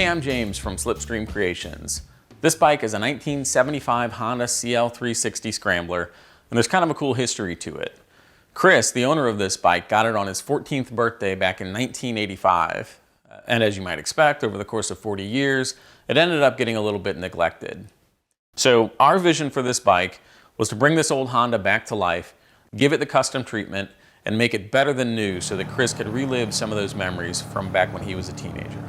Hey, I'm James from Slipstream Creations. This bike is a 1975 Honda CL360 Scrambler, and there's kind of a cool history to it. Chris, the owner of this bike, got it on his 14th birthday back in 1985. And as you might expect, over the course of 40 years, it ended up getting a little bit neglected. So our vision for this bike was to bring this old Honda back to life, give it the custom treatment, and make it better than new so that Chris could relive some of those memories from back when he was a teenager.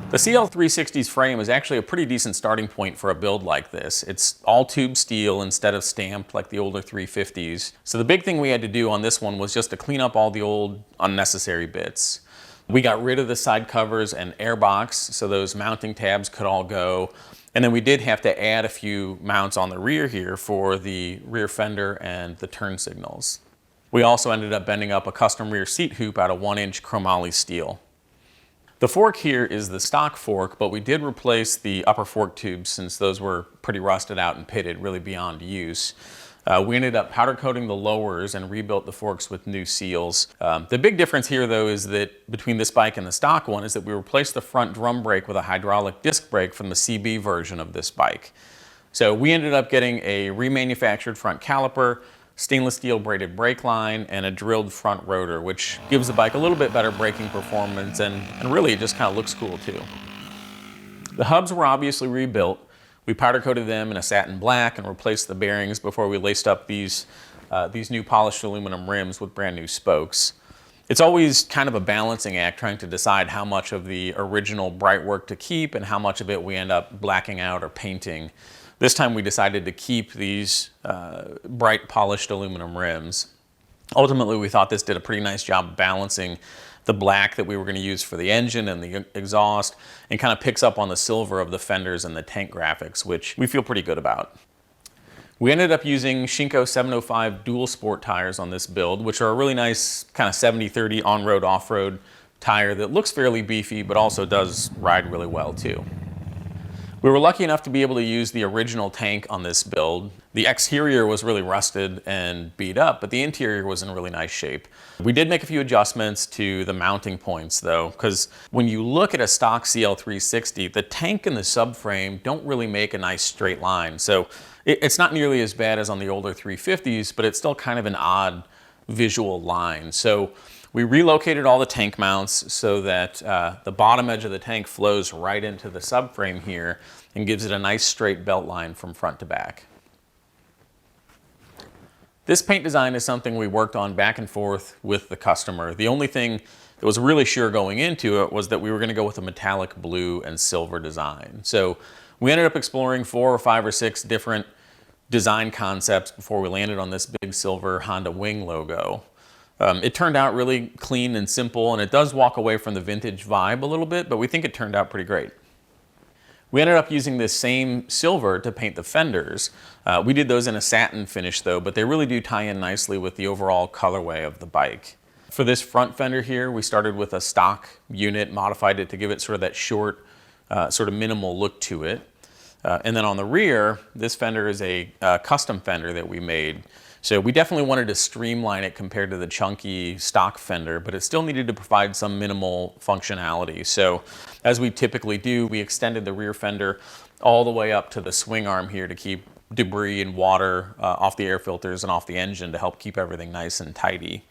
The CL360's frame is actually a pretty decent starting point for a build like this. It's all tube steel instead of stamped like the older 350s. So the big thing we had to do on this one was just to clean up all the old unnecessary bits. We got rid of the side covers and airbox so those mounting tabs could all go. And then we did have to add a few mounts on the rear here for the rear fender and the turn signals. We also ended up bending up a custom rear seat hoop out of 1-inch chromoly steel. The fork here is the stock fork, but we did replace the upper fork tubes since those were pretty rusted out and pitted, really beyond use. We ended up powder coating the lowers and rebuilt the forks with new seals. The big difference here though is that between this bike and the stock one is that we replaced the front drum brake with a hydraulic disc brake from the CB version of this bike. So we ended up getting a remanufactured front caliper, stainless steel braided brake line, and a drilled front rotor, which gives the bike a little bit better braking performance and really it just kind of looks cool too. The hubs were obviously rebuilt. We powder coated them in a satin black and replaced the bearings before we laced up these new polished aluminum rims with brand new spokes. It's always kind of a balancing act trying to decide how much of the original bright work to keep and how much of it we end up blacking out or painting. This time we decided to keep these bright polished aluminum rims. Ultimately, we thought this did a pretty nice job balancing the black that we were going to use for the engine and the exhaust, and kind of picks up on the silver of the fenders and the tank graphics, which we feel pretty good about. We ended up using Shinko 705 dual sport tires on this build, which are a really nice kind of 70-30 on-road, off-road tire that looks fairly beefy, but also does ride really well too. We were lucky enough to be able to use the original tank on this build. The exterior was really rusted and beat up, but the interior was in really nice shape. We did make a few adjustments to the mounting points though, because when you look at a stock CL360, the tank and the subframe don't really make a nice straight line. So it's not nearly as bad as on the older 350s, but it's still kind of an odd visual line. So we relocated all the tank mounts so that the bottom edge of the tank flows right into the subframe here and gives it a nice straight belt line from front to back. This paint design is something we worked on back and forth with the customer. The only thing that was really sure going into it was that we were going to go with a metallic blue and silver design. So we ended up exploring 4 or 5 or 6 different design concepts before we landed on this big silver Honda wing logo. It turned out really clean and simple, and it does walk away from the vintage vibe a little bit, but we think it turned out pretty great. We ended up using this same silver to paint the fenders. We did those in a satin finish though, but they really do tie in nicely with the overall colorway of the bike. For this front fender here, we started with a stock unit, modified it to give it sort of that short, sort of minimal look to it. And then on the rear, this fender is a custom fender that we made. So we definitely wanted to streamline it compared to the chunky stock fender, but it still needed to provide some minimal functionality. So as we typically do, we extended the rear fender all the way up to the swing arm here to keep debris and water off the air filters and off the engine to help keep everything nice and tidy.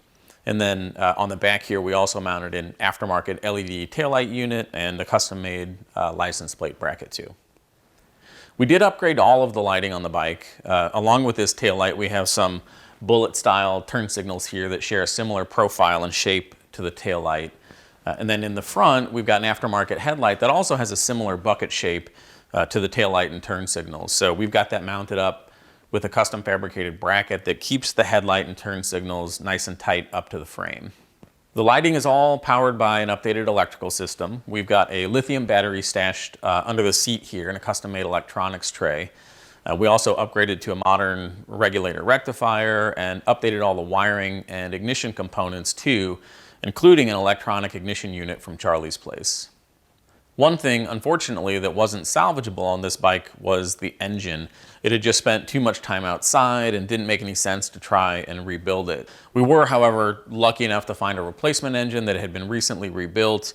And then on the back here, we also mounted an aftermarket LED taillight unit and a custom-made license plate bracket too. We did upgrade all of the lighting on the bike. Along with this taillight, we have some bullet-style turn signals here that share a similar profile and shape to the taillight. And then in the front, we've got an aftermarket headlight that also has a similar bucket shape to the taillight and turn signals. So we've got that mounted up with a custom fabricated bracket that keeps the headlight and turn signals nice and tight up to the frame. The lighting is all powered by an updated electrical system. We've got a lithium battery stashed under the seat here in a custom-made electronics tray. We also upgraded to a modern regulator rectifier and updated all the wiring and ignition components too, including an electronic ignition unit from Charlie's Place. One thing, unfortunately, that wasn't salvageable on this bike was the engine. It had just spent too much time outside and didn't make any sense to try and rebuild it. We were, however, lucky enough to find a replacement engine that had been recently rebuilt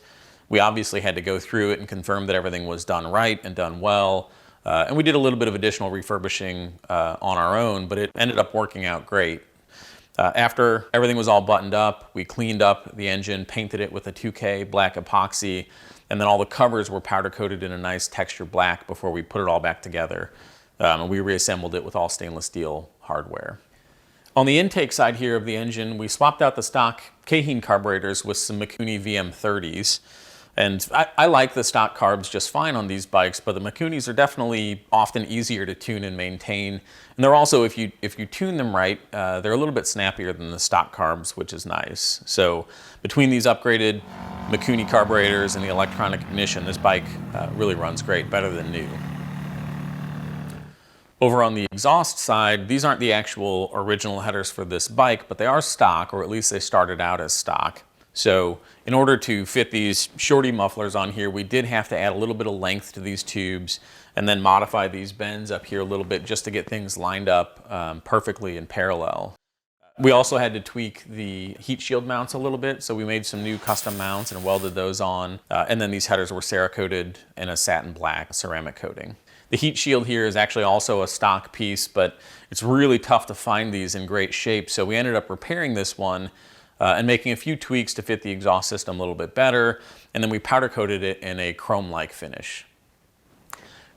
We obviously had to go through it and confirm that everything was done right and done well. And we did a little bit of additional refurbishing on our own, but it ended up working out great. After everything was all buttoned up, we cleaned up the engine, painted it with a 2K black epoxy, and then all the covers were powder coated in a nice texture black before we put it all back together. And we reassembled it with all stainless steel hardware. On the intake side here of the engine, we swapped out the stock Keihin carburetors with some Mikuni VM30s. And I like the stock carbs just fine on these bikes, but the Mikunis are definitely often easier to tune and maintain. And they're also, if you tune them right, they're a little bit snappier than the stock carbs, which is nice. So between these upgraded Mikuni carburetors and the electronic ignition, this bike really runs great, better than new. Over on the exhaust side, these aren't the actual original headers for this bike, but they are stock, or at least they started out as stock. So in order to fit these shorty mufflers on here, we did have to add a little bit of length to these tubes and then modify these bends up here a little bit just to get things lined up perfectly in parallel. We also had to tweak the heat shield mounts a little bit, so we made some new custom mounts and welded those on. And then these headers were Cerakoted in a satin black ceramic coating. The heat shield here is actually also a stock piece, but it's really tough to find these in great shape, so we ended up repairing this one and making a few tweaks to fit the exhaust system a little bit better, and then we powder coated it in a chrome-like finish.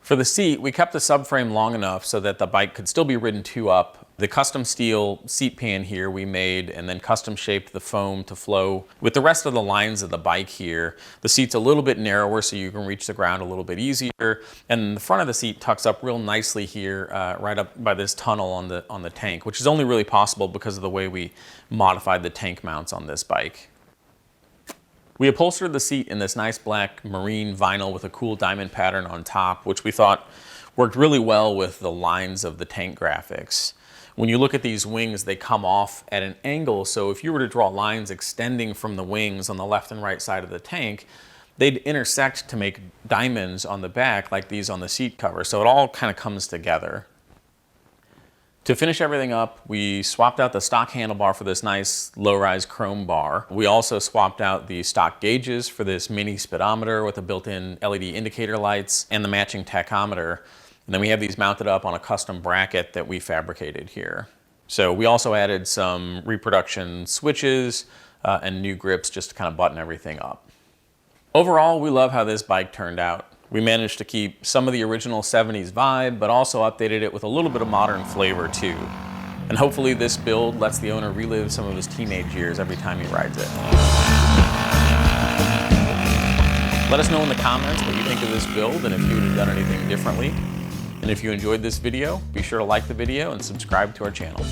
For the seat, we kept the subframe long enough so that the bike could still be ridden two up. The custom steel seat pan here we made and then custom shaped the foam to flow with the rest of the lines of the bike here. The seat's a little bit narrower so you can reach the ground a little bit easier, and the front of the seat tucks up real nicely here right up by this tunnel on the tank, which is only really possible because of the way we modified the tank mounts on this bike. We upholstered the seat in this nice black marine vinyl with a cool diamond pattern on top, which we thought worked really well with the lines of the tank graphics. When you look at these wings, they come off at an angle, so if you were to draw lines extending from the wings on the left and right side of the tank, they'd intersect to make diamonds on the back like these on the seat cover, so it all kind of comes together. To finish everything up, we swapped out the stock handlebar for this nice low-rise chrome bar. We also swapped out the stock gauges for this mini speedometer with the built-in LED indicator lights and the matching tachometer. And then we have these mounted up on a custom bracket that we fabricated here. So we also added some reproduction switches and new grips just to kind of button everything up. Overall, we love how this bike turned out. We managed to keep some of the original 70s vibe, but also updated it with a little bit of modern flavor too. And hopefully this build lets the owner relive some of his teenage years every time he rides it. Let us know in the comments what you think of this build and if you would have done anything differently. And if you enjoyed this video, be sure to like the video and subscribe to our channel.